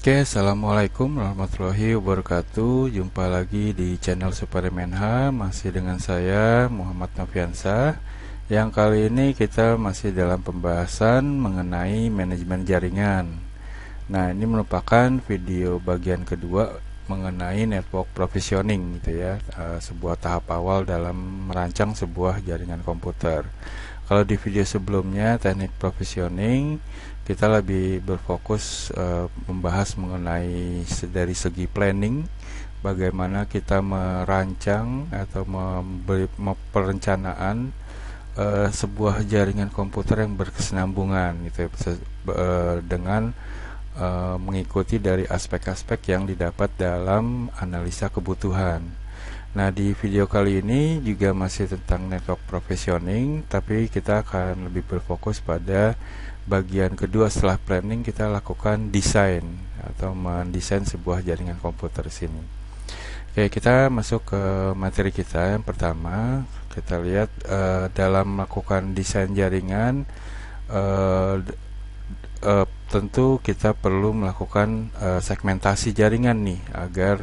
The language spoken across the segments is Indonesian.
Oke, assalamualaikum warahmatullahi wabarakatuh. Jumpa lagi di channel Superman H, masih dengan saya Muhammad Noviansah. Yang kali ini kita masih dalam pembahasan mengenai manajemen jaringan. Nah, ini merupakan video bagian kedua mengenai network provisioning gitu ya, sebuah tahap awal dalam merancang sebuah jaringan komputer. Kalau di video sebelumnya teknik provisioning, kita lebih berfokus membahas mengenai dari segi planning, bagaimana kita merancang atau perencanaan sebuah jaringan komputer yang berkesinambungan gitu dengan mengikuti dari aspek-aspek yang didapat dalam analisa kebutuhan. Nah, di video kali ini juga masih tentang network provisioning, tapi kita akan lebih berfokus pada bagian kedua. Setelah planning, kita lakukan desain atau mendesain sebuah jaringan komputer sini. Oke, kita masuk ke materi kita. Yang pertama, kita lihat dalam melakukan desain jaringan, tentu kita perlu melakukan segmentasi jaringan nih, agar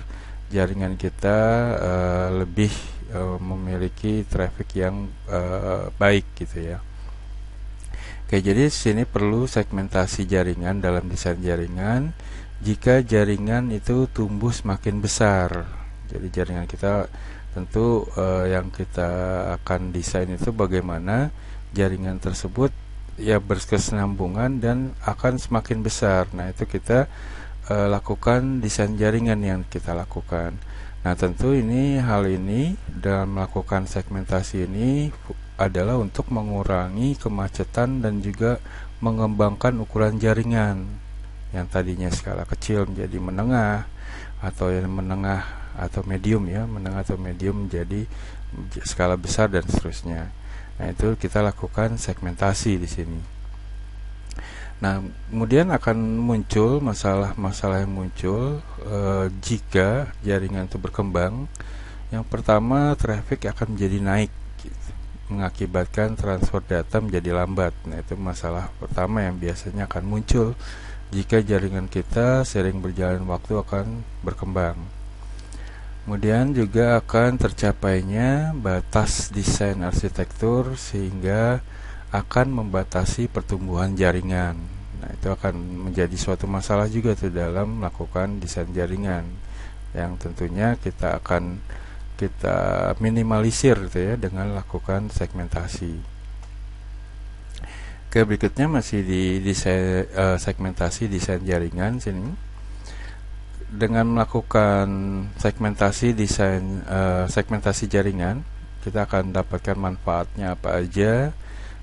jaringan kita lebih memiliki traffic yang baik gitu ya. Oke, jadi sini perlu segmentasi jaringan dalam desain jaringan. Jika jaringan itu tumbuh semakin besar, jadi jaringan kita tentu yang kita akan desain itu bagaimana jaringan tersebut ya berkesinambungan dan akan semakin besar. Nah, itu kita lakukan desain jaringan yang kita lakukan. Nah, tentu hal ini dalam melakukan segmentasi ini adalah untuk mengurangi kemacetan dan juga mengembangkan ukuran jaringan yang tadinya skala kecil menjadi menengah, atau yang menengah atau medium ya, menengah atau medium menjadi skala besar dan seterusnya. Nah, itu kita lakukan segmentasi di sini. Nah, kemudian akan muncul masalah-masalah yang muncul jika jaringan itu berkembang. Yang pertama, traffic akan menjadi naik gitu, mengakibatkan transfer data menjadi lambat. Nah, itu masalah pertama yang biasanya akan muncul jika jaringan kita sering berjalan waktu akan berkembang. Kemudian juga akan tercapainya batas desain arsitektur sehingga akan membatasi pertumbuhan jaringan. Nah, itu akan menjadi suatu masalah juga tuh dalam melakukan desain jaringan, yang tentunya kita minimalisir gitu ya dengan lakukan segmentasi. Oke, berikutnya masih di desain segmentasi desain jaringan sini. Dengan melakukan segmentasi desain segmentasi jaringan, kita akan dapatkan manfaatnya apa aja.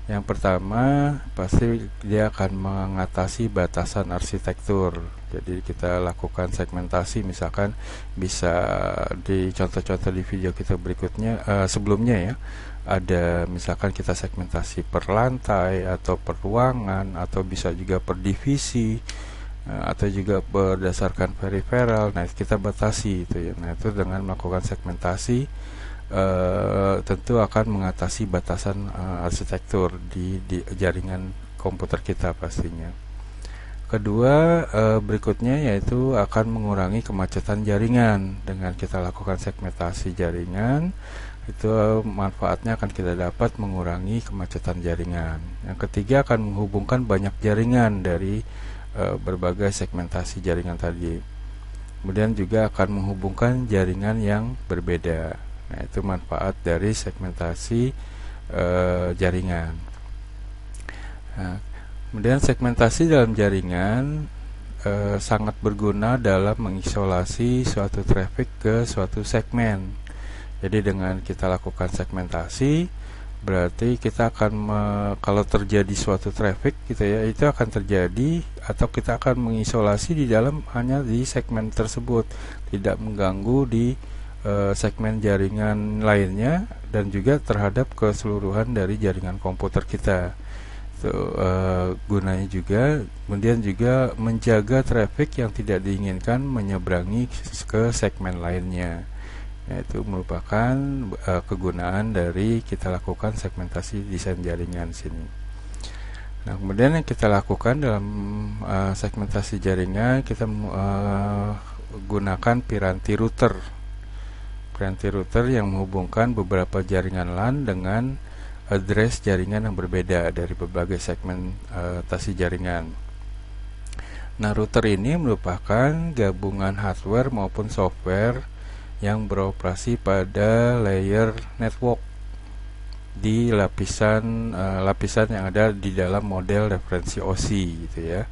Yang pertama, pasti dia akan mengatasi batasan arsitektur. Jadi kita lakukan segmentasi, misalkan bisa di contoh-contoh di video kita berikutnya, sebelumnya ya, ada misalkan kita segmentasi per lantai atau per ruangan, atau bisa juga per divisi, atau juga berdasarkan peripheral. Nah, kita batasi itu ya. Nah, itu dengan melakukan segmentasi tentu akan mengatasi batasan arsitektur di jaringan komputer kita pastinya. Kedua, berikutnya yaitu akan mengurangi kemacetan jaringan. Dengan kita lakukan segmentasi jaringan, itu manfaatnya akan kita dapat mengurangi kemacetan jaringan. Yang ketiga, akan menghubungkan banyak jaringan dari berbagai segmentasi jaringan tadi. Kemudian juga akan menghubungkan jaringan yang berbeda. Nah, itu manfaat dari segmentasi jaringan. Nah, kemudian segmentasi dalam jaringan sangat berguna dalam mengisolasi suatu traffic ke suatu segmen. Jadi dengan kita lakukan segmentasi, berarti kita akan kalau terjadi suatu traffic gitu ya, itu akan terjadi atau kita akan mengisolasi di dalam hanya di segmen tersebut, tidak mengganggu di segmen jaringan lainnya dan juga terhadap keseluruhan dari jaringan komputer kita. Itu gunanya juga. Kemudian juga menjaga traffic yang tidak diinginkan menyeberangi ke segmen lainnya. Itu merupakan kegunaan dari kita lakukan segmentasi desain jaringan sini. Nah, kemudian yang kita lakukan dalam segmentasi jaringan, kita gunakan piranti router. Piranti router yang menghubungkan beberapa jaringan LAN dengan address jaringan yang berbeda dari berbagai segmentasi jaringan. Nah, router ini merupakan gabungan hardware maupun software yang beroperasi pada layer network di lapisan yang ada di dalam model referensi OSI gitu ya.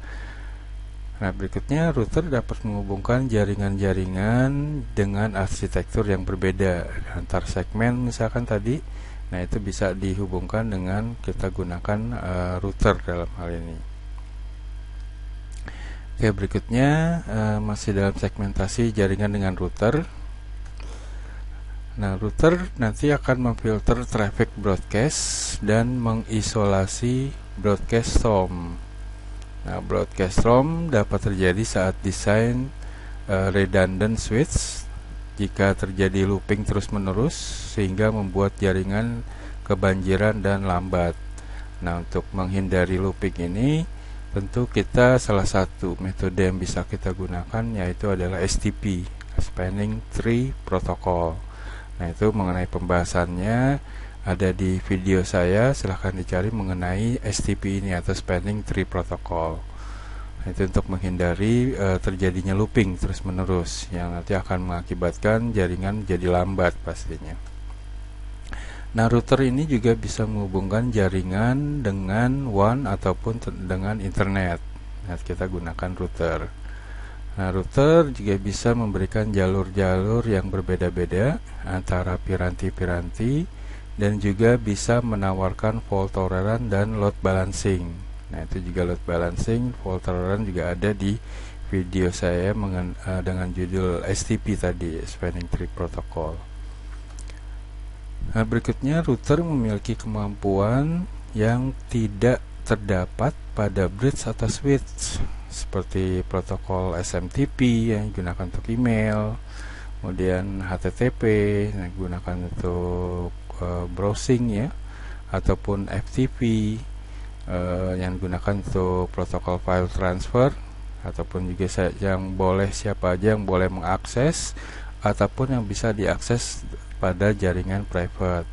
Nah, berikutnya router dapat menghubungkan jaringan-jaringan dengan arsitektur yang berbeda antar segmen misalkan tadi. Nah, itu bisa dihubungkan dengan kita gunakan router dalam hal ini. Oke, berikutnya masih dalam segmentasi jaringan dengan router. Nah, router nanti akan memfilter traffic broadcast dan mengisolasi broadcast storm. Nah, broadcast storm dapat terjadi saat desain redundant switch jika terjadi looping terus-menerus sehingga membuat jaringan kebanjiran dan lambat. Nah, untuk menghindari looping ini tentu kita salah satu metode yang bisa kita gunakan yaitu adalah STP, Spanning Tree Protocol. Nah, itu mengenai pembahasannya ada di video saya, silahkan dicari mengenai STP ini atau Spanning Tree Protocol. Nah, itu untuk menghindari terjadinya looping terus-menerus yang nanti akan mengakibatkan jaringan menjadi lambat pastinya. Nah, router ini juga bisa menghubungkan jaringan dengan WAN ataupun dengan internet. Nah, kita gunakan router. Nah, router juga bisa memberikan jalur-jalur yang berbeda-beda antara piranti-piranti dan juga bisa menawarkan fault tolerance dan load balancing. Nah, itu juga load balancing, fault tolerance juga ada di video saya dengan judul STP tadi, Spanning Tree Protocol. Nah, berikutnya router memiliki kemampuan yang tidak terdapat pada bridge atau switch seperti protokol SMTP yang digunakan untuk email, kemudian HTTP yang digunakan untuk browsing ya, ataupun FTP yang digunakan untuk protokol file transfer, ataupun juga yang boleh siapa aja yang boleh mengakses ataupun yang bisa diakses pada jaringan private.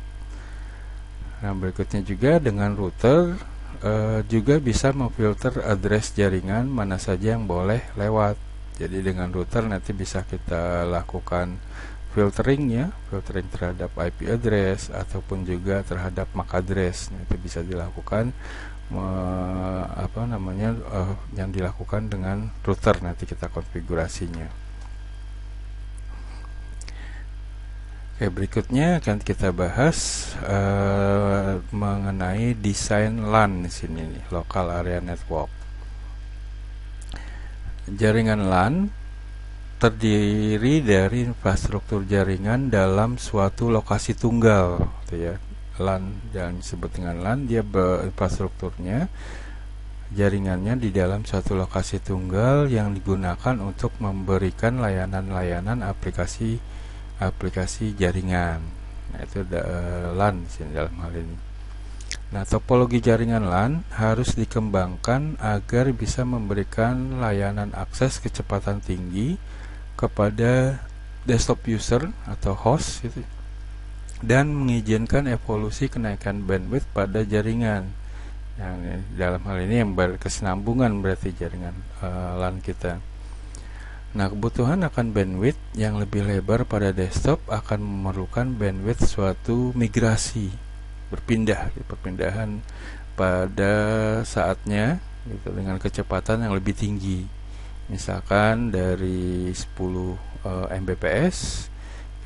Nah, berikutnya juga dengan router juga bisa memfilter address jaringan mana saja yang boleh lewat. Jadi dengan router nanti bisa kita lakukan filtering ya, filtering terhadap IP address ataupun juga terhadap MAC address. Nah, itu bisa dilakukan yang dilakukan dengan router, nanti kita konfigurasinya. Oke, berikutnya akan kita bahas mengenai desain LAN di sini nih, Local Area Network. Jaringan LAN terdiri dari infrastruktur jaringan dalam suatu lokasi tunggal, gitu ya. LAN yang disebut dengan LAN, dia infrastrukturnya jaringannya di dalam suatu lokasi tunggal yang digunakan untuk memberikan layanan-layanan aplikasi jaringan. Nah, itu LAN di sini dalam hal ini. Nah, topologi jaringan LAN harus dikembangkan agar bisa memberikan layanan akses kecepatan tinggi kepada desktop user atau host gitu, dan mengizinkan evolusi kenaikan bandwidth pada jaringan. Nah, dalam hal ini yang berkesinambungan berarti jaringan LAN kita. Nah, kebutuhan akan bandwidth yang lebih lebar pada desktop akan memerlukan bandwidth suatu migrasi, perpindahan pada saatnya gitu, dengan kecepatan yang lebih tinggi. Misalkan dari 10 Mbps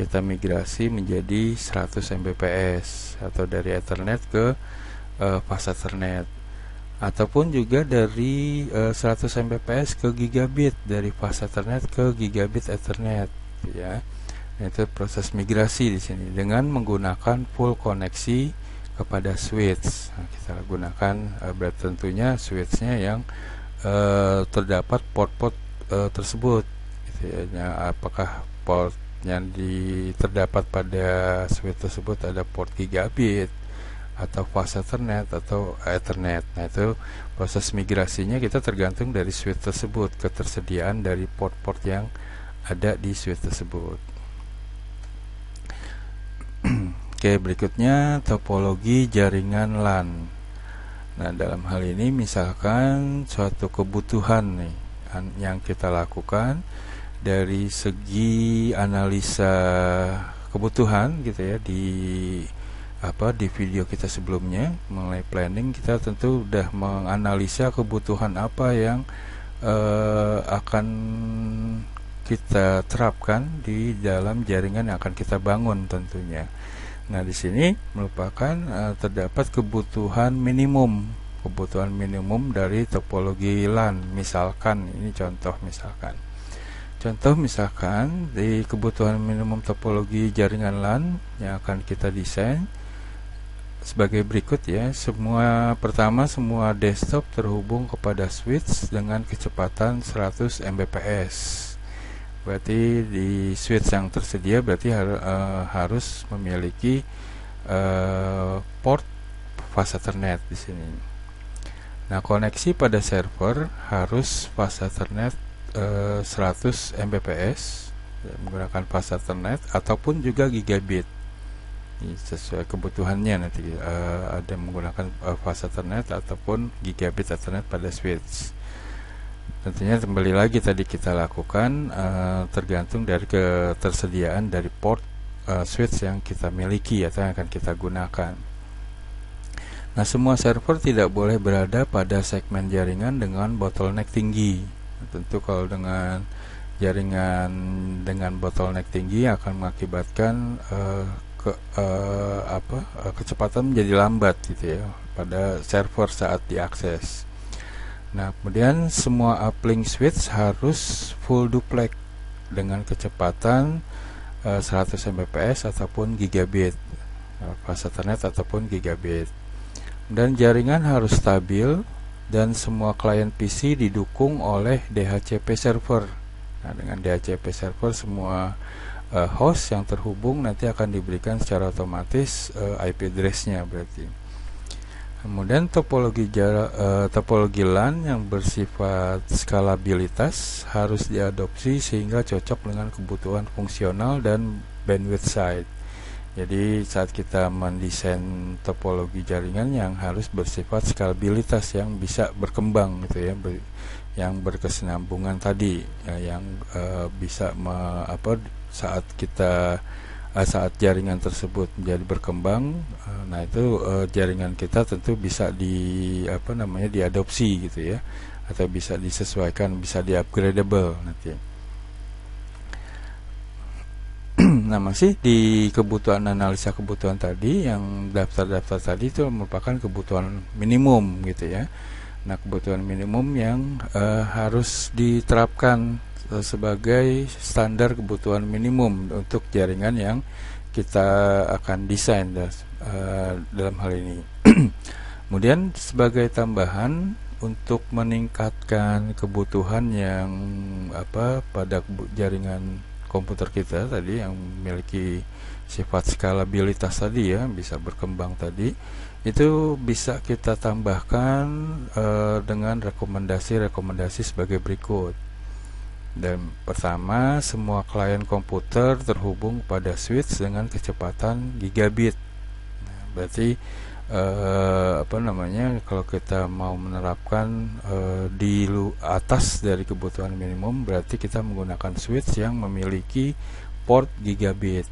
kita migrasi menjadi 100 Mbps, atau dari Ethernet ke fast Ethernet, ataupun juga dari 100 Mbps ke gigabit, dari fast Ethernet ke gigabit Ethernet ya. Nah, itu proses migrasi di sini dengan menggunakan full koneksi kepada switch. Nah, kita gunakan tentunya switchnya yang terdapat port-port tersebut gitu ya. Apakah port yang terdapat pada switch tersebut ada port gigabit atau fast Ethernet atau Ethernet. Nah, itu proses migrasinya kita tergantung dari switch tersebut, ketersediaan dari port-port yang ada di switch tersebut. Oke, berikutnya topologi jaringan LAN. Nah, dalam hal ini misalkan suatu kebutuhan nih yang kita lakukan dari segi analisa kebutuhan gitu ya, di video kita sebelumnya mengenai planning, kita tentu sudah menganalisa kebutuhan apa yang akan kita terapkan di dalam jaringan yang akan kita bangun tentunya. Nah, di sini merupakan terdapat kebutuhan minimum dari topologi LAN. Misalkan ini contoh misalkan di kebutuhan minimum topologi jaringan LAN yang akan kita desain sebagai berikut ya. Semua desktop terhubung kepada switch dengan kecepatan 100 Mbps. Berarti di switch yang tersedia berarti harus memiliki port fast Ethernet di sini. Nah, koneksi pada server harus fast Ethernet 100 Mbps menggunakan fast Ethernet ataupun juga gigabit. Ini sesuai kebutuhannya, nanti ada menggunakan fast Ethernet ataupun gigabit Ethernet pada switch. Tentunya kembali lagi tadi kita lakukan tergantung dari ketersediaan dari port switch yang kita miliki atau yang akan kita gunakan. Nah, semua server tidak boleh berada pada segmen jaringan dengan bottleneck tinggi. Tentu kalau dengan jaringan dengan bottleneck tinggi akan mengakibatkan kecepatan menjadi lambat gitu ya pada server saat diakses. Nah, kemudian semua uplink switch harus full duplex dengan kecepatan 100 Mbps ataupun gigabit, fast Ethernet ataupun gigabit. Dan jaringan harus stabil dan semua klien PC didukung oleh DHCP server. Nah, dengan DHCP server semua host yang terhubung nanti akan diberikan secara otomatis IP address-nya berarti. Kemudian topologi LAN yang bersifat skalabilitas harus diadopsi sehingga cocok dengan kebutuhan fungsional dan bandwidth side. Jadi saat kita mendesain topologi jaringan yang harus bersifat skalabilitas yang bisa berkembang gitu ya, yang berkesinambungan tadi ya, yang bisa saat jaringan tersebut menjadi berkembang, nah itu jaringan kita tentu bisa diadopsi gitu ya, atau bisa disesuaikan, bisa di-upgradable nanti. Nah, masih di kebutuhan analisa kebutuhan tadi, yang daftar-daftar tadi itu merupakan kebutuhan minimum gitu ya. Nah, kebutuhan minimum yang harus diterapkan sebagai standar kebutuhan minimum untuk jaringan yang kita akan desain dalam hal ini. Kemudian sebagai tambahan untuk meningkatkan kebutuhan yang pada jaringan komputer kita tadi yang memiliki sifat skalabilitas tadi ya, bisa berkembang tadi, itu bisa kita tambahkan dengan rekomendasi sebagai berikut. Dan pertama, semua klien komputer terhubung pada switch dengan kecepatan gigabit. Nah, berarti kalau kita mau menerapkan di atas dari kebutuhan minimum, berarti kita menggunakan switch yang memiliki port gigabit.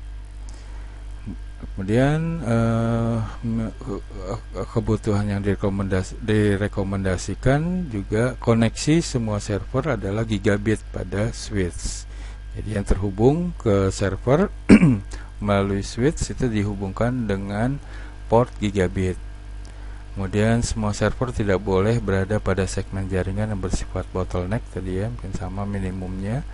Kemudian kebutuhan yang direkomendasikan juga koneksi semua server adalah gigabit pada switch. Jadi yang terhubung ke server melalui switch itu dihubungkan dengan port gigabit. Kemudian semua server tidak boleh berada pada segmen jaringan yang bersifat bottleneck tadi ya, mungkin sama minimumnya.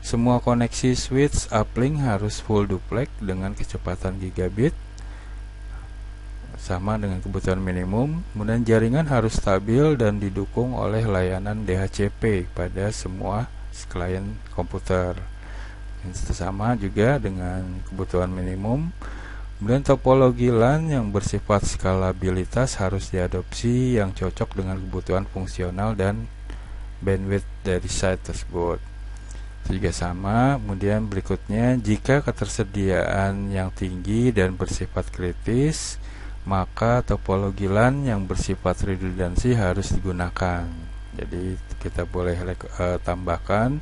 Semua koneksi switch uplink harus full duplex dengan kecepatan gigabit sama dengan kebutuhan minimum. Kemudian jaringan harus stabil dan didukung oleh layanan DHCP pada semua klien komputer. Ini sama juga dengan kebutuhan minimum. Kemudian topologi LAN yang bersifat skalabilitas harus diadopsi yang cocok dengan kebutuhan fungsional dan bandwidth dari site tersebut. Juga sama. Kemudian berikutnya, jika ketersediaan yang tinggi dan bersifat kritis, maka topologi LAN yang bersifat redundansi harus digunakan. Jadi kita boleh tambahkan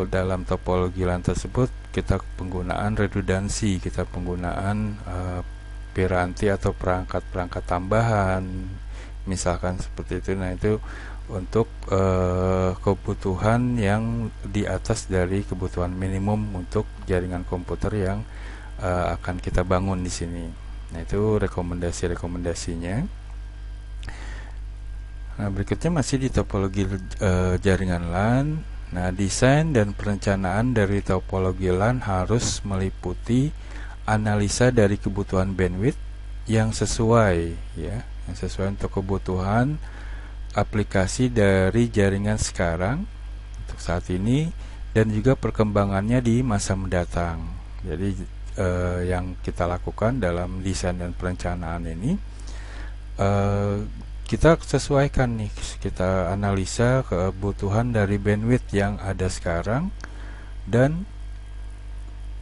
dalam topologi LAN tersebut kita penggunaan redundansi, kita penggunaan piranti atau perangkat-perangkat tambahan, misalkan seperti itu. Nah, itu untuk kebutuhan yang di atas dari kebutuhan minimum untuk jaringan komputer yang akan kita bangun di sini. Nah, itu rekomendasi-rekomendasinya. Nah, berikutnya masih di topologi jaringan LAN. Nah, desain dan perencanaan dari topologi LAN harus meliputi analisa dari kebutuhan bandwidth yang sesuai, ya, yang sesuai untuk kebutuhan aplikasi dari jaringan sekarang untuk saat ini dan juga perkembangannya di masa mendatang. Jadi yang kita lakukan dalam desain dan perencanaan ini, kita sesuaikan nih, kita analisa kebutuhan dari bandwidth yang ada sekarang dan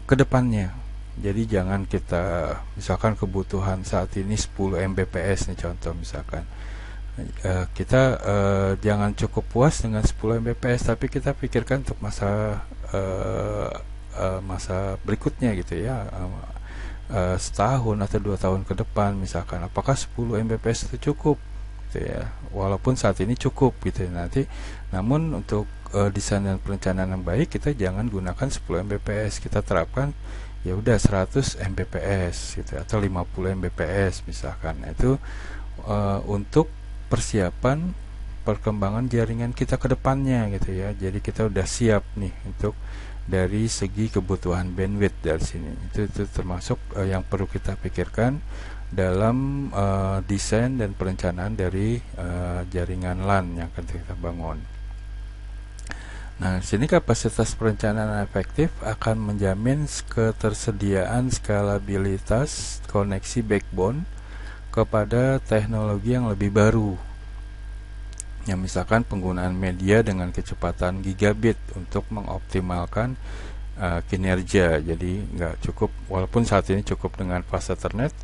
kedepannya. Jadi jangan kita misalkan kebutuhan saat ini 10 Mbps nih, contoh misalkan kita jangan cukup puas dengan 10 Mbps, tapi kita pikirkan untuk masa berikutnya gitu ya, setahun atau 2 tahun ke depan misalkan, apakah 10 Mbps itu cukup gitu ya, walaupun saat ini cukup gitu ya, nanti namun untuk desain dan perencanaan yang baik, kita jangan gunakan 10 Mbps, kita terapkan ya udah 100 Mbps gitu atau 50 Mbps misalkan. Nah, itu untuk persiapan perkembangan jaringan kita ke depannya gitu ya. Jadi kita udah siap nih untuk dari segi kebutuhan bandwidth dari sini. Itu termasuk yang perlu kita pikirkan dalam desain dan perencanaan dari jaringan LAN yang akan kita bangun. Nah, sini kapasitas perencanaan efektif akan menjamin ketersediaan skalabilitas koneksi backbone kepada teknologi yang lebih baru, ya, misalkan penggunaan media dengan kecepatan gigabit untuk mengoptimalkan kinerja. Jadi nggak cukup, walaupun saat ini cukup dengan fast Ethernet,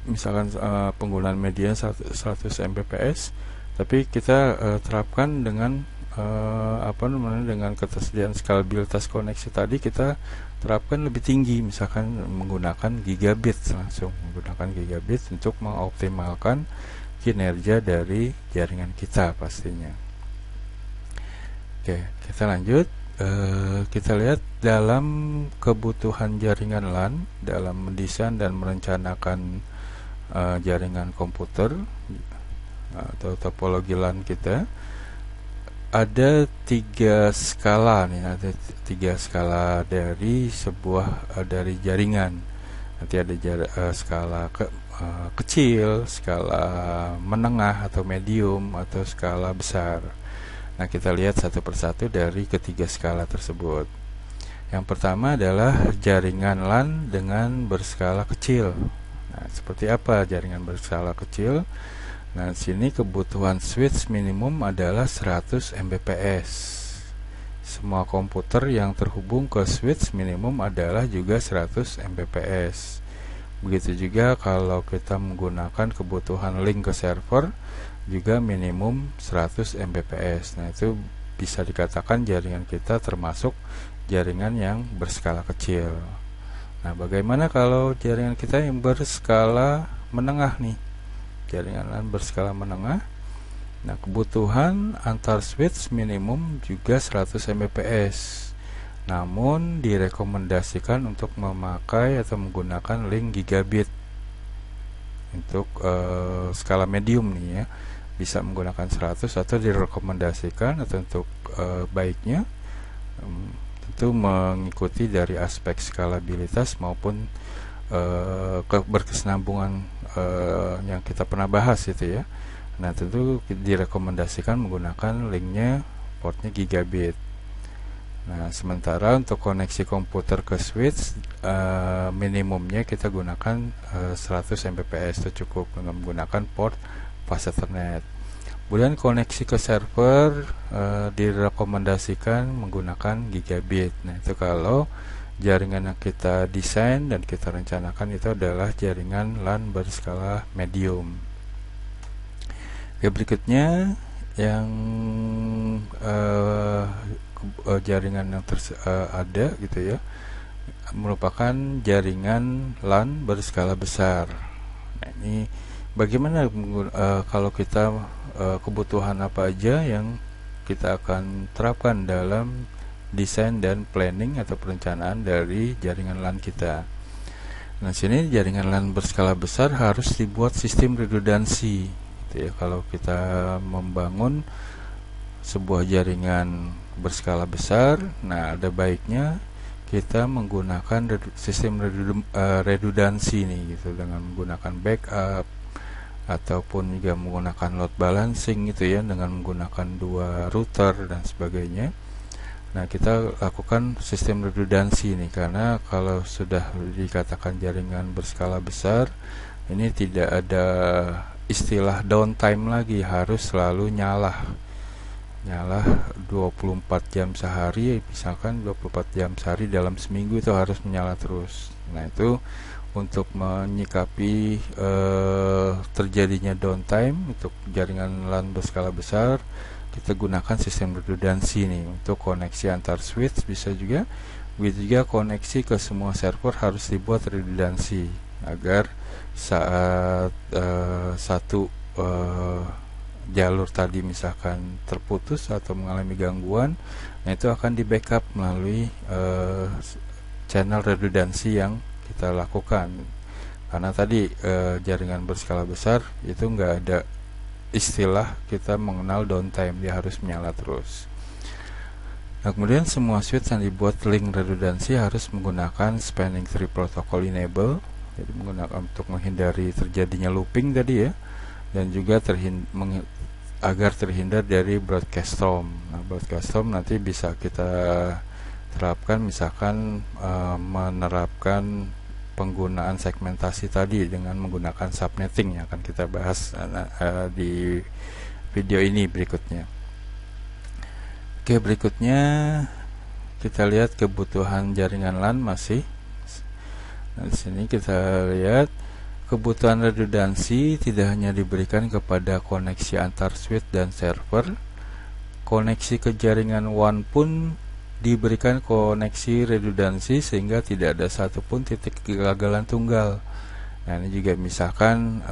misalkan penggunaan media 100 Mbps, tapi kita terapkan dengan dengan ketersediaan skalabilitas koneksi tadi, kita terapkan lebih tinggi, misalkan menggunakan gigabit, langsung menggunakan gigabit untuk mengoptimalkan kinerja dari jaringan kita pastinya. Oke, kita lanjut. Kita lihat dalam kebutuhan jaringan LAN dalam mendesain dan merencanakan jaringan komputer atau topologi LAN kita. Ada 3 skala nih, ada 3 skala dari sebuah dari jaringan. Nanti ada skala kecil, skala menengah atau medium, atau skala besar. Nah, kita lihat satu persatu dari ketiga skala tersebut. Yang pertama adalah jaringan LAN dengan berskala kecil. Nah, seperti apa jaringan berskala kecil? Nah, sini kebutuhan switch minimum adalah 100 Mbps. Semua komputer yang terhubung ke switch minimum adalah juga 100 Mbps. Begitu juga kalau kita menggunakan kebutuhan link ke server, juga minimum 100 Mbps. Nah, itu bisa dikatakan jaringan kita termasuk jaringan yang berskala kecil. Nah, bagaimana kalau jaringan kita yang berskala menengah nih? Jaringan LAN berskala menengah. Nah, kebutuhan antar switch minimum juga 100 Mbps. Namun direkomendasikan untuk memakai atau menggunakan link gigabit. Untuk skala medium nih ya, bisa menggunakan 100, atau direkomendasikan atau untuk baiknya tentu mengikuti dari aspek skalabilitas maupun berkesinambungan yang kita pernah bahas itu ya. Nah, tentu direkomendasikan menggunakan linknya portnya gigabit. Nah, sementara untuk koneksi komputer ke switch minimumnya kita gunakan 100 Mbps, itu cukup dengan menggunakan port fast Ethernet. Kemudian koneksi ke server direkomendasikan menggunakan gigabit. Nah, itu kalau jaringan yang kita desain dan kita rencanakan itu adalah jaringan LAN berskala medium. Oke, berikutnya yang jaringan yang ada gitu ya, merupakan jaringan LAN berskala besar. Nah, ini bagaimana kalau kita kebutuhan apa aja yang kita akan terapkan dalam desain dan planning atau perencanaan dari jaringan LAN kita. Nah, sini jaringan LAN berskala besar harus dibuat sistem redundansi gitu ya. Kalau kita membangun sebuah jaringan berskala besar, nah ada baiknya kita menggunakan sistem redundansi nih gitu, dengan menggunakan backup ataupun juga menggunakan load balancing gitu ya, dengan menggunakan 2 router dan sebagainya. Nah, kita lakukan sistem redundansi nih, karena kalau sudah dikatakan jaringan berskala besar, ini tidak ada istilah downtime lagi, harus selalu nyala 24 jam sehari, misalkan 24 jam sehari dalam seminggu itu harus menyala terus. Nah, itu untuk menyikapi terjadinya downtime untuk jaringan LAN berskala besar, kita gunakan sistem redundansi nih untuk koneksi antar switch. Bisa juga koneksi ke semua server harus dibuat redundansi agar saat satu jalur tadi misalkan terputus atau mengalami gangguan, nah itu akan di backup melalui channel redundansi yang kita lakukan. Karena tadi jaringan berskala besar itu nggak ada istilah kita mengenal downtime, dia harus menyala terus. Nah, kemudian semua switch yang dibuat link redundansi harus menggunakan spanning tree protocol enable, jadi menggunakan untuk menghindari terjadinya looping tadi ya, dan juga agar terhindar dari broadcast storm. Nah, broadcast storm nanti bisa kita terapkan, misalkan menerapkan penggunaan segmentasi tadi dengan menggunakan subnetting yang akan kita bahas di video ini berikutnya. Oke, berikutnya kita lihat kebutuhan jaringan LAN masih. Nah, di sini kita lihat kebutuhan redundansi tidak hanya diberikan kepada koneksi antar switch dan server, koneksi ke jaringan WAN pun diberikan koneksi redundansi sehingga tidak ada satupun titik kegagalan tunggal. Nah, ini juga misalkan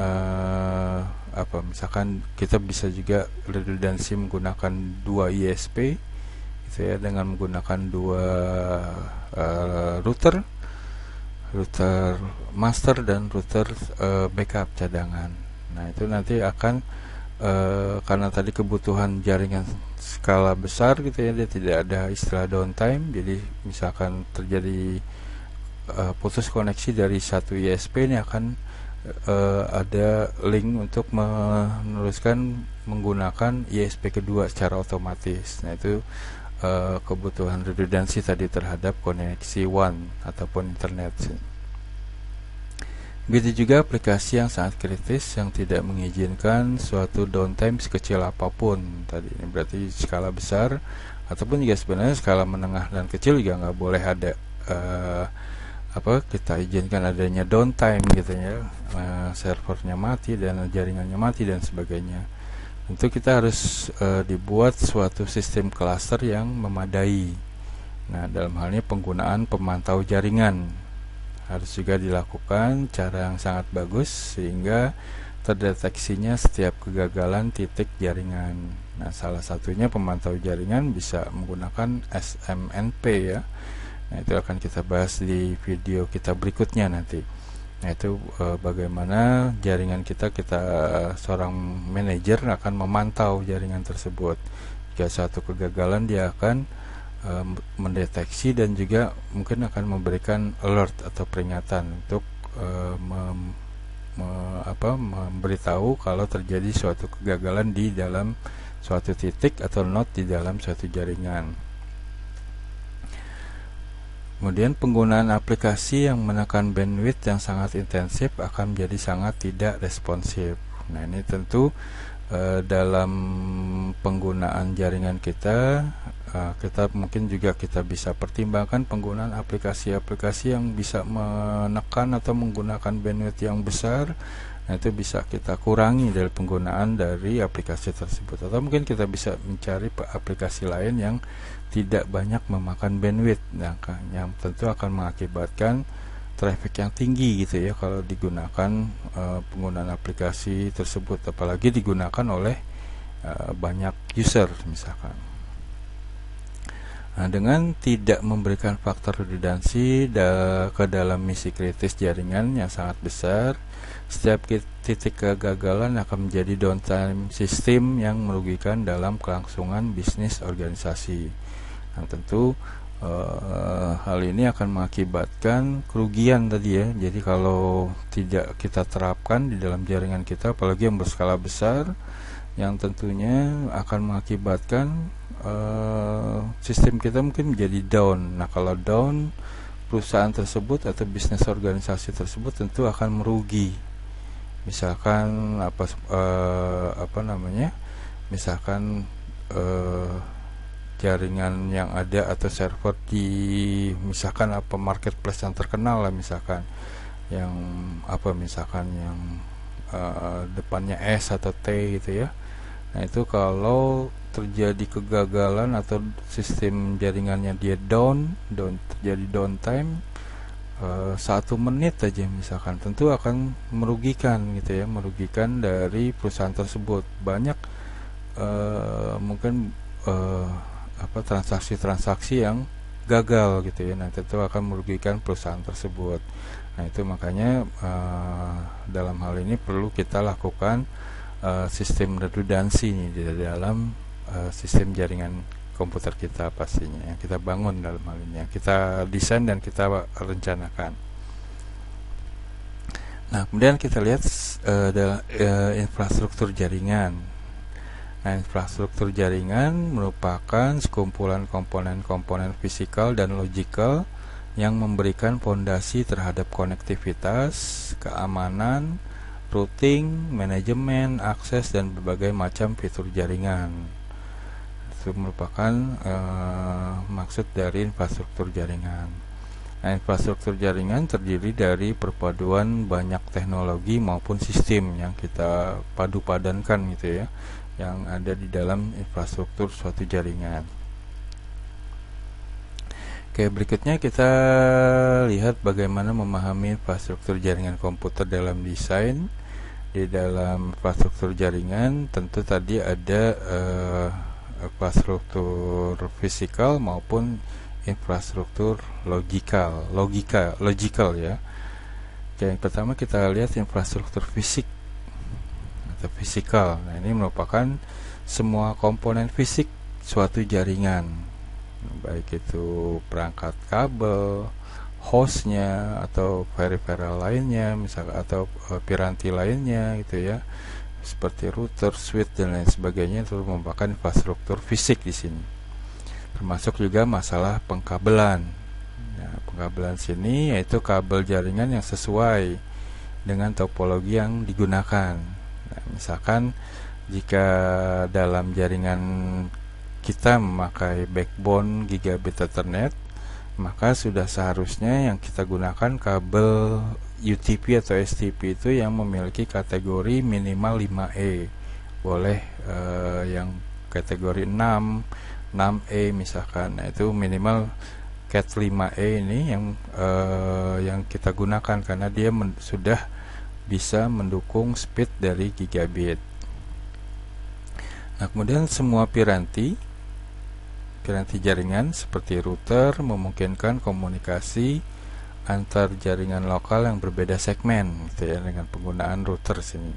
misalkan kita bisa juga redundansi menggunakan 2 ISP gitu ya, dengan menggunakan 2 router master dan router backup cadangan. Nah, itu nanti akan karena tadi kebutuhan jaringan skala besar gitu ya, dia tidak ada istilah downtime. Jadi misalkan terjadi putus koneksi dari satu ISP, ini akan ada link untuk meneruskan menggunakan ISP kedua secara otomatis. Nah, itu kebutuhan redundansi tadi terhadap koneksi WAN ataupun internet. Begitu juga aplikasi yang sangat kritis yang tidak mengizinkan suatu downtime sekecil apapun. Tadi ini berarti skala besar ataupun juga sebenarnya skala menengah dan kecil juga nggak boleh ada kita izinkan adanya downtime gitu ya, servernya mati dan jaringannya mati dan sebagainya. Tentu kita harus dibuat suatu sistem cluster yang memadai. Nah, dalam hal ini penggunaan pemantau jaringan harus juga dilakukan cara yang sangat bagus sehingga terdeteksinya setiap kegagalan titik jaringan. Nah, salah satunya pemantau jaringan bisa menggunakan SMNP ya. Nah, itu akan kita bahas di video kita berikutnya nanti. Nah, itu bagaimana jaringan kita seorang manajer akan memantau jaringan tersebut. Jika satu kegagalan, dia akan mendeteksi dan juga mungkin akan memberikan alert atau peringatan untuk memberitahu kalau terjadi suatu kegagalan di dalam suatu titik atau node di dalam suatu jaringan. Kemudian penggunaan aplikasi yang menekan bandwidth yang sangat intensif akan menjadi sangat tidak responsif. Nah, ini tentu dalam penggunaan jaringan kita, kita mungkin juga kita bisa pertimbangkan penggunaan aplikasi-aplikasi yang bisa menekan atau menggunakan bandwidth yang besar. Nah, itu bisa kita kurangi dari penggunaan dari aplikasi tersebut, atau mungkin kita bisa mencari aplikasi lain yang tidak banyak memakan bandwidth, nah, yang tentu akan mengakibatkan traffic yang tinggi gitu ya kalau digunakan penggunaan aplikasi tersebut, apalagi digunakan oleh banyak user misalkan. Nah, dengan tidak memberikan faktor redundansi ke dalam misi kritis jaringan yang sangat besar, setiap titik kegagalan akan menjadi downtime sistem yang merugikan dalam kelangsungan bisnis organisasi. Nah, tentu hal ini akan mengakibatkan kerugian tadi ya. Jadi kalau tidak kita terapkan di dalam jaringan kita, apalagi yang berskala besar, yang tentunya akan mengakibatkan sistem kita mungkin menjadi down. Nah, kalau down, perusahaan tersebut atau bisnis organisasi tersebut tentu akan merugi. Misalkan misalkan jaringan yang ada atau server di misalkan marketplace yang terkenal lah, misalkan yang yang depannya S atau T gitu ya. Nah, itu kalau terjadi kegagalan atau sistem jaringannya dia terjadi downtime 1 menit aja misalkan, tentu akan merugikan gitu ya, merugikan dari perusahaan tersebut. Banyak mungkin transaksi-transaksi yang gagal gitu ya. Nah, tentu akan merugikan perusahaan tersebut. Nah, itu makanya dalam hal ini perlu kita lakukan sistem redundansi nih di dalam sistem jaringan komputer kita, pastinya yang kita bangun dalam hal ini, yang kita desain dan kita rencanakan. Nah, kemudian kita lihat infrastruktur jaringan. Nah, infrastruktur jaringan merupakan sekumpulan komponen-komponen fisikal dan logikal yang memberikan fondasi terhadap konektivitas, keamanan, routing, manajemen, akses, dan berbagai macam fitur jaringan. Itu merupakan maksud dari infrastruktur jaringan. Nah, infrastruktur jaringan terdiri dari perpaduan banyak teknologi maupun sistem yang kita padu-padankan gitu ya, yang ada di dalam infrastruktur suatu jaringan. Oke, berikutnya kita lihat bagaimana memahami infrastruktur jaringan komputer dalam desain. Di dalam infrastruktur jaringan tentu tadi ada infrastruktur fisikal maupun infrastruktur logikal ya. Oke, yang pertama kita lihat infrastruktur fisik atau fisikal. Nah, ini merupakan semua komponen fisik suatu jaringan, baik itu perangkat kabel, hostnya, atau peripheral lainnya, misalnya, atau piranti lainnya gitu ya, seperti router, switch, dan lain sebagainya. Itu merupakan infrastruktur fisik di sini. Termasuk juga masalah pengkabelan. Nah, pengkabelan sini yaitu kabel jaringan yang sesuai dengan topologi yang digunakan. Nah, misalkan jika dalam jaringan kita memakai backbone gigabit Ethernet, maka sudah seharusnya yang kita gunakan kabel UTP atau STP itu yang memiliki kategori minimal 5E. Boleh yang kategori 6E misalkan. Nah, itu minimal Cat 5E ini yang kita gunakan karena dia sudah bisa mendukung speed dari gigabit. Nah, kemudian semua piranti jaringan seperti router memungkinkan komunikasi antar jaringan lokal yang berbeda segmen gitu ya, dengan penggunaan router sini.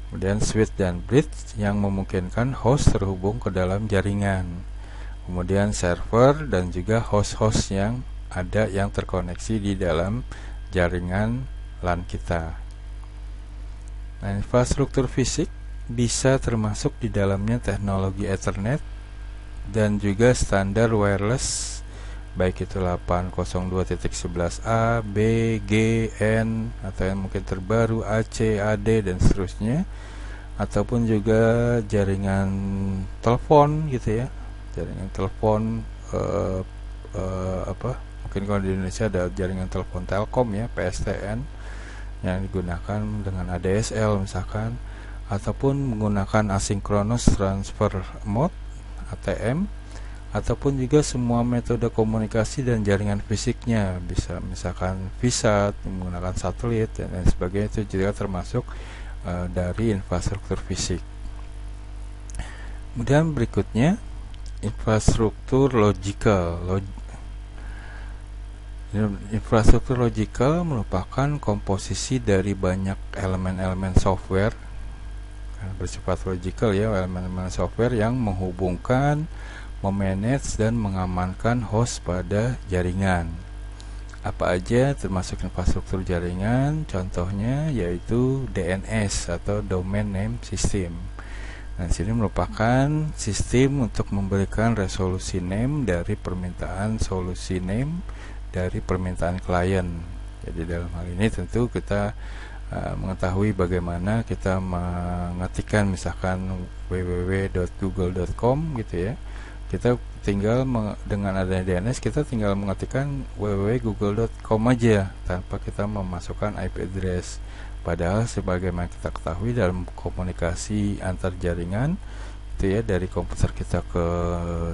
Kemudian switch dan bridge yang memungkinkan host terhubung ke dalam jaringan. Kemudian server dan juga host-host yang ada yang terkoneksi di dalam jaringan LAN kita. Nah, infrastruktur fisik bisa termasuk di dalamnya teknologi Ethernet dan juga standar wireless baik itu 802.11a, B, G, N, atau yang mungkin terbaru AC, AD, dan seterusnya, ataupun juga jaringan telepon gitu ya, jaringan telepon mungkin kalau di Indonesia ada jaringan telepon Telkom ya, PSTN, yang digunakan dengan ADSL misalkan, ataupun menggunakan asynchronous transfer mode ATM, ataupun juga semua metode komunikasi dan jaringan fisiknya, bisa misalkan VSAT menggunakan satelit dan lain sebagainya, itu juga termasuk dari infrastruktur fisik. Kemudian berikutnya infrastruktur logical. Infrastruktur logical merupakan komposisi dari banyak elemen-elemen software bersifat logical ya, elemen-elemen software yang menghubungkan, memanage, dan mengamankan host pada jaringan. Apa aja termasuk infrastruktur jaringan? Contohnya yaitu DNS atau Domain Name System. Nah, sini merupakan sistem untuk memberikan resolusi name dari permintaan solusi name dari permintaan klien. Jadi dalam hal ini tentu kita mengetahui bagaimana kita mengetikkan misalkan www.google.com gitu ya. Kita tinggal dengan adanya DNS kita tinggal mengetikkan www.google.com aja tanpa kita memasukkan IP address. Padahal sebagaimana kita ketahui dalam komunikasi antar jaringan itu ya, dari komputer kita ke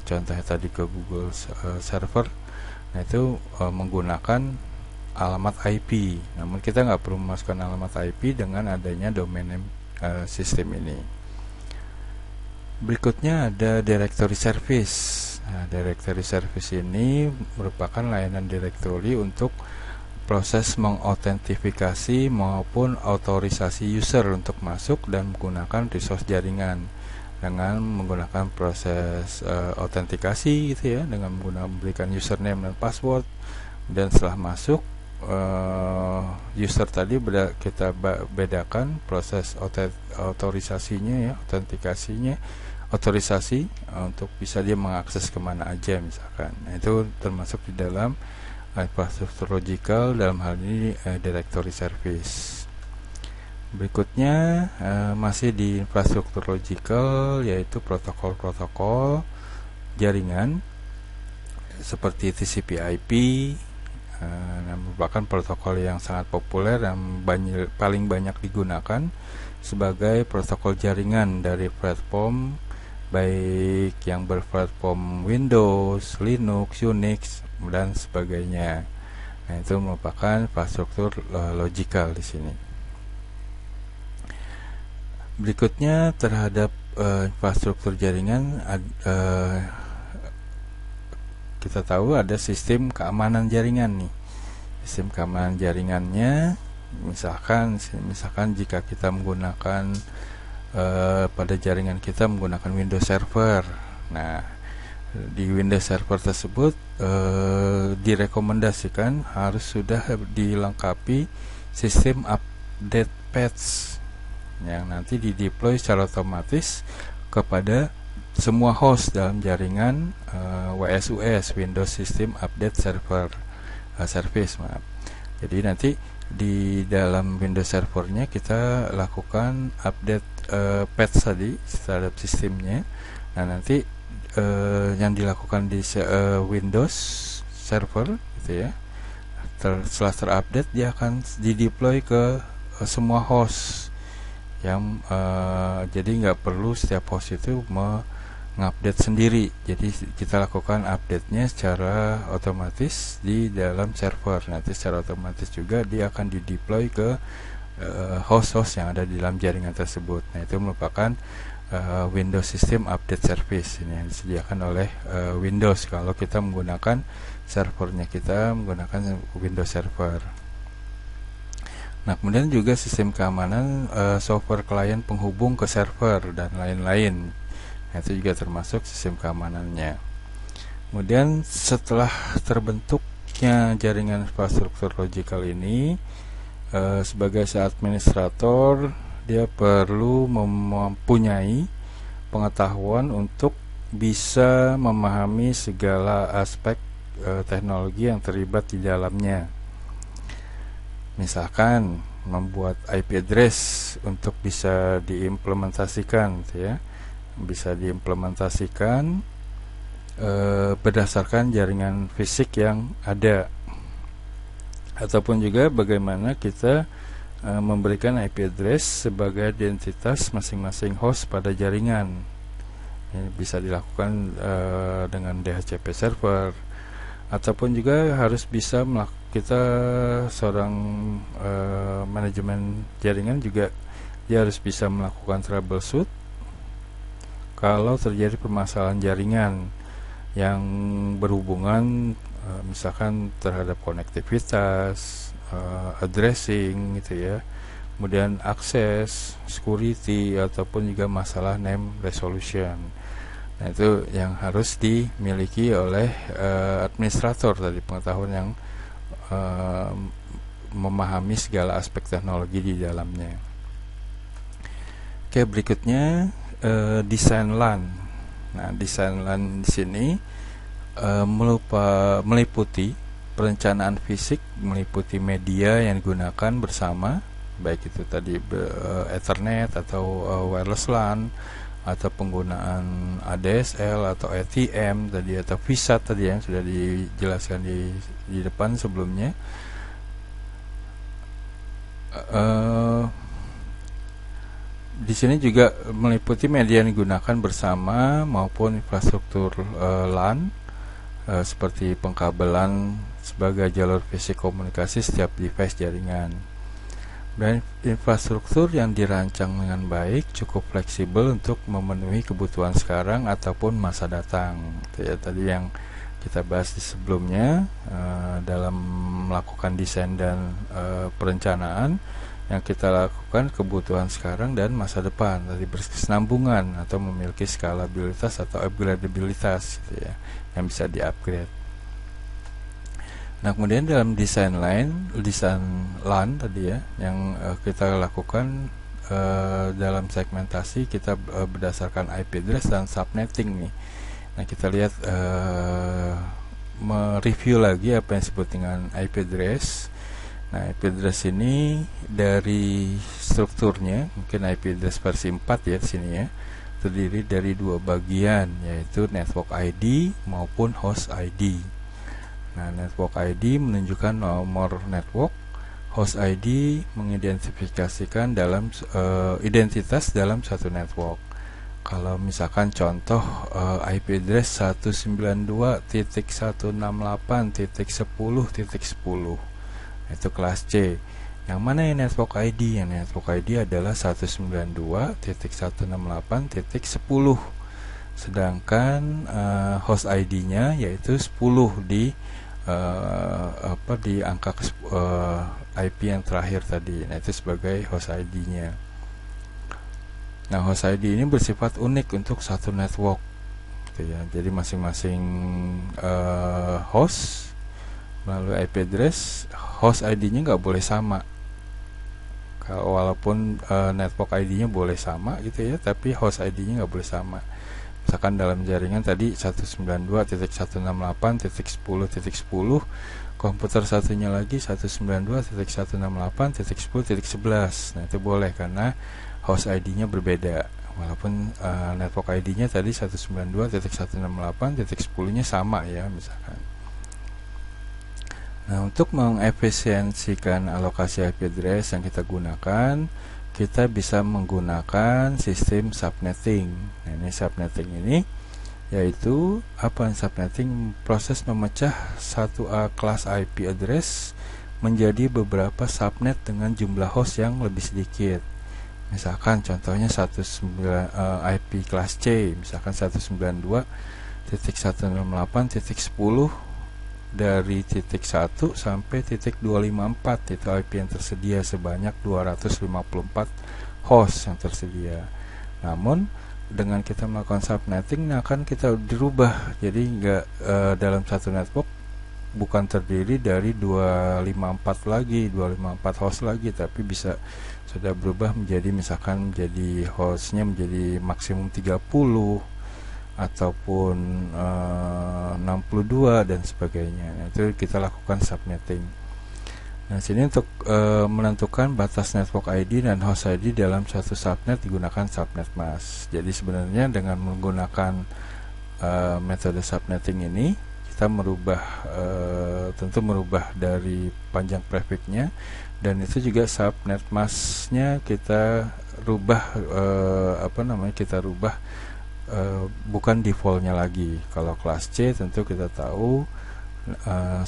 contohnya tadi ke Google server, nah itu menggunakan alamat IP. Namun kita nggak perlu memasukkan alamat IP dengan adanya domain name system ini. Berikutnya ada directory service. Nah, directory service ini merupakan layanan directory untuk proses mengotentifikasi maupun otorisasi user untuk masuk dan menggunakan resource jaringan dengan menggunakan proses autentikasi gitu ya, dengan memberikan username dan password, dan setelah masuk user tadi kita bedakan proses otorisasinya ya, autentikasinya, otorisasi untuk bisa dia mengakses kemana aja misalkan. Nah, itu termasuk di dalam infrastruktur logical, dalam hal ini directory service. Berikutnya masih di infrastruktur logical, yaitu protokol-protokol jaringan seperti TCP/IP. Merupakan protokol yang sangat populer dan paling banyak digunakan sebagai protokol jaringan dari platform, baik yang berplatform Windows, Linux, Unix, dan sebagainya. Nah, itu merupakan infrastruktur logical di sini. Berikutnya terhadap infrastruktur jaringan, kita tahu ada sistem keamanan jaringan nih. Sistem keamanan jaringannya misalkan jika kita menggunakan pada jaringan kita menggunakan Windows Server. Nah, di Windows Server tersebut direkomendasikan harus sudah dilengkapi sistem update patch yang nanti dideploy secara otomatis kepada semua host dalam jaringan WSUS, Windows System Update Service. Jadi nanti di dalam Windows servernya kita lakukan update patch tadi terhadap sistemnya. Nah, nanti yang dilakukan di Windows server gitu ya, setelah terupdate dia akan dideploy ke semua host yang jadi nggak perlu setiap host itu mengupdate sendiri. Jadi kita lakukan update-nya secara otomatis di dalam server. Nanti secara otomatis juga dia akan dideploy ke host-host yang ada di dalam jaringan tersebut. Nah, itu merupakan Windows System Update Service ini yang disediakan oleh Windows kalau kita menggunakan servernya, kita menggunakan Windows Server. Nah, kemudian juga sistem keamanan software klien penghubung ke server dan lain-lain. Nah, itu juga termasuk sistem keamanannya. Kemudian setelah terbentuknya jaringan infrastruktur logical ini, sebagai administrator dia perlu mempunyai pengetahuan untuk bisa memahami segala aspek teknologi yang terlibat di dalamnya. Misalkan membuat IP address untuk bisa diimplementasikan, ya, bisa diimplementasikan berdasarkan jaringan fisik yang ada, ataupun juga bagaimana kita memberikan IP address sebagai identitas masing-masing host pada jaringan. Ini bisa dilakukan dengan DHCP server, ataupun juga harus bisa kita seorang manajemen jaringan juga dia harus bisa melakukan troubleshoot kalau terjadi permasalahan jaringan yang berhubungan misalkan terhadap konektivitas, addressing gitu ya, kemudian akses, security, ataupun juga masalah name resolution. Nah, itu yang harus dimiliki oleh administrator tadi, pengetahuan yang memahami segala aspek teknologi di dalamnya. Oke, berikutnya desain LAN. Nah, desain LAN di sini meliputi perencanaan fisik, meliputi media yang digunakan bersama, baik itu tadi Ethernet atau wireless LAN, atau penggunaan ADSL atau ATM tadi, atau VSAT tadi yang sudah dijelaskan di depan sebelumnya. Di sini juga meliputi media yang digunakan bersama maupun infrastruktur LAN seperti pengkabelan sebagai jalur fisik komunikasi setiap device jaringan. Dan infrastruktur yang dirancang dengan baik cukup fleksibel untuk memenuhi kebutuhan sekarang ataupun masa datang. Itu ya tadi yang kita bahas di sebelumnya dalam melakukan desain dan perencanaan. Yang kita lakukan kebutuhan sekarang dan masa depan, tadi berkesinambungan atau memiliki skalabilitas atau upgradabilitas gitu ya, yang bisa di-upgrade. Nah, kemudian dalam desain LAN tadi ya, yang kita lakukan dalam segmentasi, kita berdasarkan IP address dan subnetting nih. Nah, kita lihat mereview lagi apa yang disebut dengan IP address. Nah, IP address ini dari strukturnya, mungkin IP address versi 4 ya di sini ya, terdiri dari dua bagian, yaitu network ID maupun host ID. Nah, network ID menunjukkan nomor network, host ID mengidentifikasikan dalam identitas dalam satu network. Kalau misalkan contoh IP address 192.168.10.10 itu kelas C. Yang mana yang network ID? Yang network ID adalah 192.168.10. Sedangkan host ID-nya yaitu 10 di angka IP yang terakhir tadi. Nah, itu sebagai host ID-nya. Nah, host ID ini bersifat unik untuk satu network gitu ya. Jadi masing-masing host melalui IP address, host ID-nya nggak boleh sama. Walaupun network ID-nya boleh sama gitu ya, tapi host ID-nya nggak boleh sama. Misalkan dalam jaringan tadi 192.168.10.10, komputer satunya lagi 192.168.10.11. Nah, itu boleh karena host ID-nya berbeda. Walaupun network ID-nya tadi 192.168.10-nya sama ya misalkan. Nah, untuk mengefisiensikan alokasi IP address yang kita gunakan, kita bisa menggunakan sistem subnetting. Nah, ini subnetting ini yaitu apa? Subnetting proses memecah satu kelas IP address menjadi beberapa subnet dengan jumlah host yang lebih sedikit. Misalkan contohnya IP kelas C, misalkan 192.168.10 dari titik 1 sampai titik 254, itu IP yang tersedia sebanyak 254 host yang tersedia. Namun dengan kita melakukan subnetting akan kita dirubah, jadi enggak dalam satu network bukan terdiri dari 254 lagi, 254 host lagi, tapi bisa sudah berubah menjadi misalkan menjadi hostnya menjadi maksimum 30 ataupun 62 dan sebagainya. Nah, itu kita lakukan subnetting. Nah, sini untuk menentukan batas network ID dan host ID dalam suatu subnet digunakan subnet mask. Jadi sebenarnya dengan menggunakan metode subnetting ini kita tentu merubah dari panjang prefixnya, dan itu juga subnet masknya kita rubah bukan defaultnya lagi. Kalau kelas C tentu kita tahu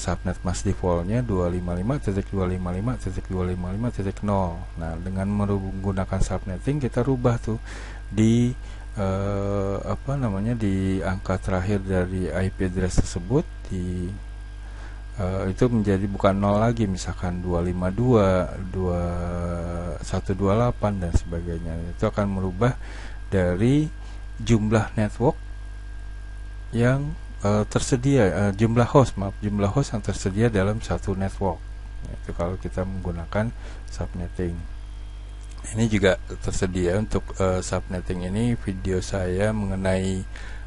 subnet mask defaultnya 255.255.255.0. Nah, dengan menggunakan subnetting kita rubah tuh di di angka terakhir dari IP address tersebut itu menjadi bukan 0 lagi, misalkan 252, 2128 dan sebagainya. Itu akan merubah dari jumlah network yang tersedia, jumlah host yang tersedia dalam satu network. Itu kalau kita menggunakan subnetting. Ini juga tersedia untuk subnetting ini video saya mengenai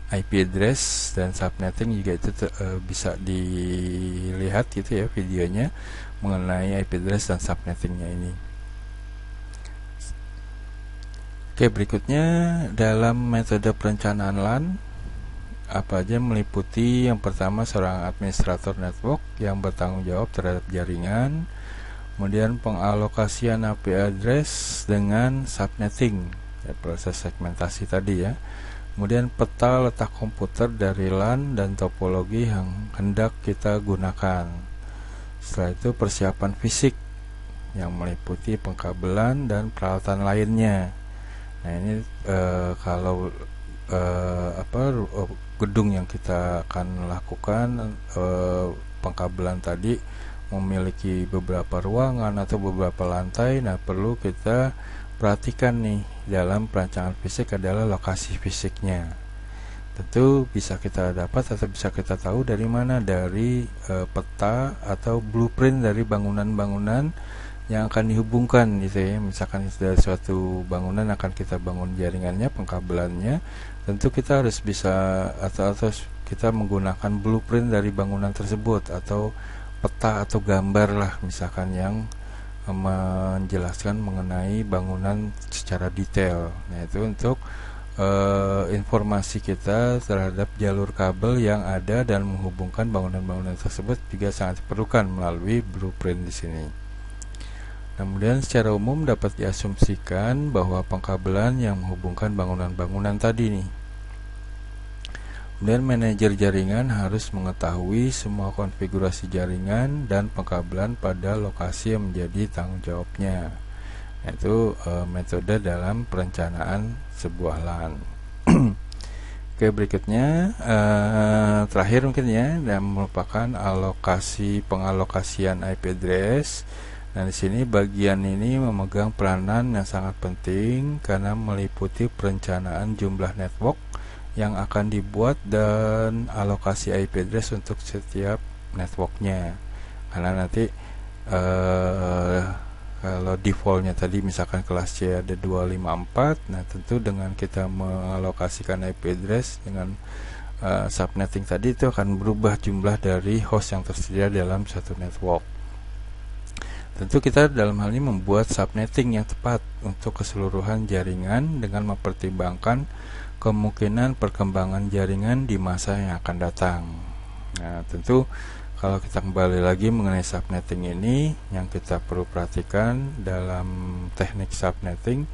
IP address dan subnetting juga itu bisa dilihat gitu ya videonya mengenai IP address dan subnettingnya ini. Oke, berikutnya dalam metode perencanaan LAN apa aja meliputi yang pertama seorang administrator network yang bertanggung jawab terhadap jaringan, kemudian pengalokasian IP address dengan subnetting, ya, proses segmentasi tadi ya. Kemudian peta letak komputer dari LAN dan topologi yang hendak kita gunakan. Setelah itu persiapan fisik yang meliputi pengkabelan dan peralatan lainnya. Nah, ini kalau gedung yang kita akan lakukan pengkabelan tadi memiliki beberapa ruangan atau beberapa lantai. Nah, perlu kita perhatikan nih dalam perancangan fisik adalah lokasi fisiknya. Tentu bisa kita dapat atau bisa kita tahu dari mana, dari peta atau blueprint dari bangunan-bangunan yang akan dihubungkan gitu ya. Misalkan dari suatu bangunan akan kita bangun jaringannya, pengkabelannya, tentu kita harus bisa atau kita menggunakan blueprint dari bangunan tersebut atau peta atau gambar lah misalkan yang menjelaskan mengenai bangunan secara detail. Nah, itu untuk informasi kita terhadap jalur kabel yang ada dan menghubungkan bangunan-bangunan tersebut juga sangat diperlukan melalui blueprint di sini. Kemudian secara umum dapat diasumsikan bahwa pengkabelan yang menghubungkan bangunan-bangunan tadi nih. Kemudian manajer jaringan harus mengetahui semua konfigurasi jaringan dan pengkabelan pada lokasi yang menjadi tanggung jawabnya. Itu metode dalam perencanaan sebuah LAN. Oke, berikutnya terakhir mungkin ya, dan merupakan pengalokasian IP address. Nah, di sini bagian ini memegang peranan yang sangat penting karena meliputi perencanaan jumlah network yang akan dibuat dan alokasi IP address untuk setiap networknya. Karena nanti kalau defaultnya tadi misalkan kelas C ada 254, nah tentu dengan kita mengalokasikan IP address dengan subnetting tadi itu akan berubah jumlah dari host yang tersedia dalam satu network. Tentu kita dalam hal ini membuat subnetting yang tepat untuk keseluruhan jaringan dengan mempertimbangkan kemungkinan perkembangan jaringan di masa yang akan datang. Nah, tentu kalau kita kembali lagi mengenai subnetting ini, yang kita perlu perhatikan dalam teknik subnetting,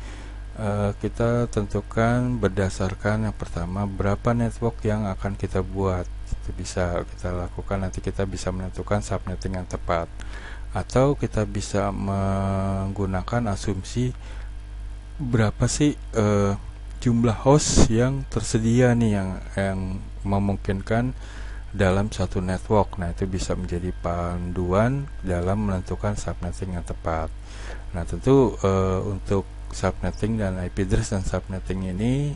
kita tentukan berdasarkan yang pertama berapa network yang akan kita buat. Itu bisa kita lakukan, nanti kita bisa menentukan subnetting yang tepat. Atau kita bisa menggunakan asumsi berapa sih jumlah host yang tersedia nih yang memungkinkan dalam satu network. Nah, itu bisa menjadi panduan dalam menentukan subnetting yang tepat. Nah, tentu untuk subnetting dan IP address dan subnetting ini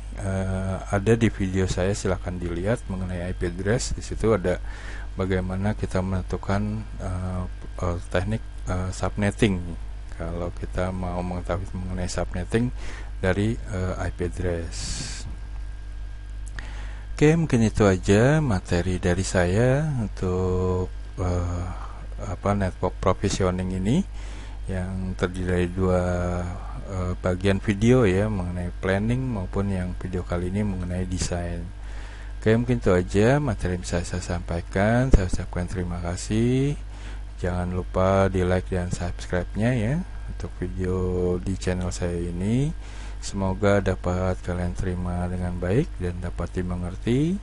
ada di video saya, silahkan dilihat mengenai IP address. Di situ ada bagaimana kita menentukan teknik subnetting kalau kita mau mengetahui mengenai subnetting dari IP address. Oke, mungkin itu aja materi dari saya untuk network provisioning ini, yang terdiri dari dua bagian video ya, mengenai planning maupun yang video kali ini mengenai desain. Oke, mungkin itu aja materi yang bisa saya sampaikan. Saya ucapkan terima kasih. Jangan lupa di like dan subscribe-nya ya untuk video di channel saya ini. Semoga dapat kalian terima dengan baik dan dapat dimengerti,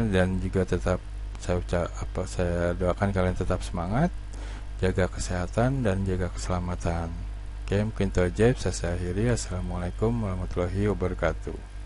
dan juga tetap saya doakan kalian tetap semangat, jaga kesehatan dan jaga keselamatan. Oke, mungkin itu aja bisa saya akhiri. Assalamualaikum warahmatullahi wabarakatuh.